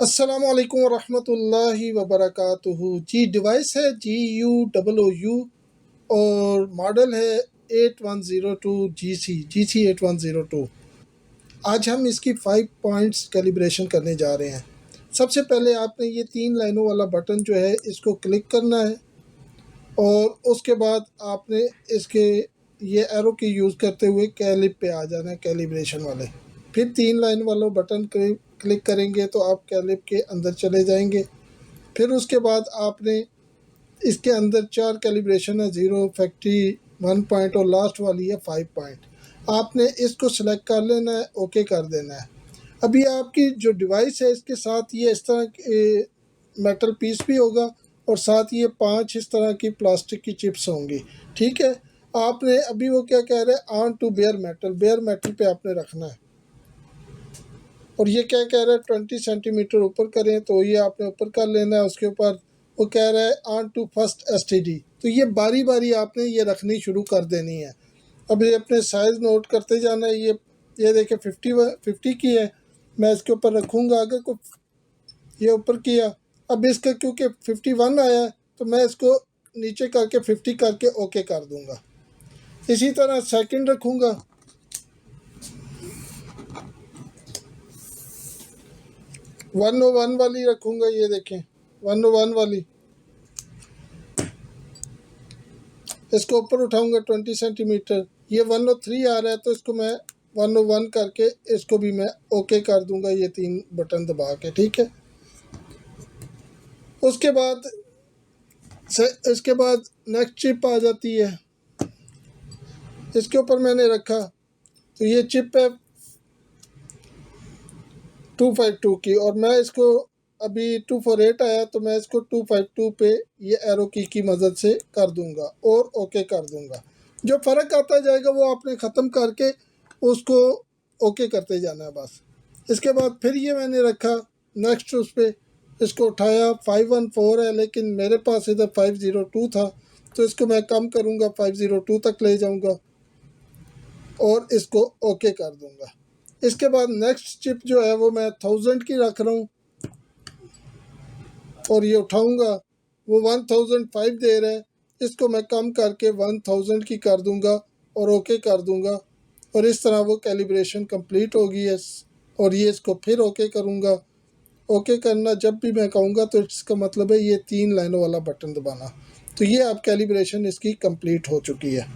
अस्सलाम वालेकुम वरहमतुल्लाहि वबरकातुहू। जी, डिवाइस है GU00U और मॉडल है 8102 जी सी 8102। आज हम इसकी 5 पॉइंट्स कैलिब्रेशन करने जा रहे हैं। सबसे पहले आपने ये 3 लाइनों वाला बटन जो है इसको क्लिक करना है और उसके बाद आपने इसके ये एरो की यूज़ करते हुए कैलिब पे आ जाना है, कैलिब्रेशन वाले। फिर 3 लाइन वाला बटन क्लिक करेंगे तो आप कैलिब के अंदर चले जाएंगे। फिर उसके बाद आपने इसके अंदर 4 कैलिब्रेशन है, 0, फैक्ट्री, 1 पॉइंट और लास्ट वाली है 5 पॉइंट। आपने इसको सिलेक्ट कर लेना है, ओके कर देना है। अभी आपकी जो डिवाइस है इसके साथ ये इस तरह के मेटल पीस भी होगा और साथ ये 5 इस तरह की प्लास्टिक की चिप्स होंगी। ठीक है, आपने अभी वो क्या कह रहे हैं, ऑन टू बेयर मेटल पे आपने रखना है। और ये क्या कह रहा है, 20 सेंटीमीटर ऊपर करें, तो ये आपने ऊपर कर लेना है। उसके ऊपर वो कह रहा है ऑन टू फर्स्ट STD, तो ये बारी बारी आपने ये रखनी शुरू कर देनी है। अब ये अपने साइज़ नोट करते जाना है। ये देखिए 50 की है, मैं इसके ऊपर रखूँगा। अगर को ये ऊपर किया, अब इसका क्योंकि 51 आया है तो मैं इसको नीचे करके 50 करके ओके कर दूँगा। इसी तरह सेकंड रखूँगा, 101 वाली रखूँगा। ये देखें 101 वाली, इसको ऊपर उठाऊंगा 20 सेंटीमीटर। ये 103 आ रहा है तो इसको मैं 101 करके इसको भी मैं ओके कर दूंगा, ये 3 बटन दबा के। ठीक है, उसके बाद इसके बाद नेक्स्ट चिप आ जाती है। इसके ऊपर मैंने रखा तो ये चिप है 252 की, और मैं इसको अभी 248 आया तो मैं इसको 252 पे ये एरो की मदद से कर दूंगा और ओके कर दूंगा। जो फ़र्क आता जाएगा वो आपने ख़त्म करके उसको ओके करते जाना है बस। इसके बाद फिर ये मैंने रखा नेक्स्ट, उस पर इसको उठाया। 514 है लेकिन मेरे पास इधर 502 था, तो इसको मैं कम करूँगा, 502 तक ले जाऊँगा और इसको ओके कर दूँगा। इसके बाद नेक्स्ट चिप जो है वो मैं 1000 की रख रहा हूँ और ये उठाऊँगा, वो 1005 दे रहा है। इसको मैं कम करके 1000 की कर दूँगा और ओके कर दूँगा, और इस तरह वो कैलिब्रेशन कंप्लीट होगी है। और ये इसको फिर ओके करूँगा। ओके करना जब भी मैं कहूँगा तो इसका मतलब है ये 3 लाइनों वाला बटन दबाना। तो ये अब कैलिब्रेशन इसकी कंप्लीट हो चुकी है।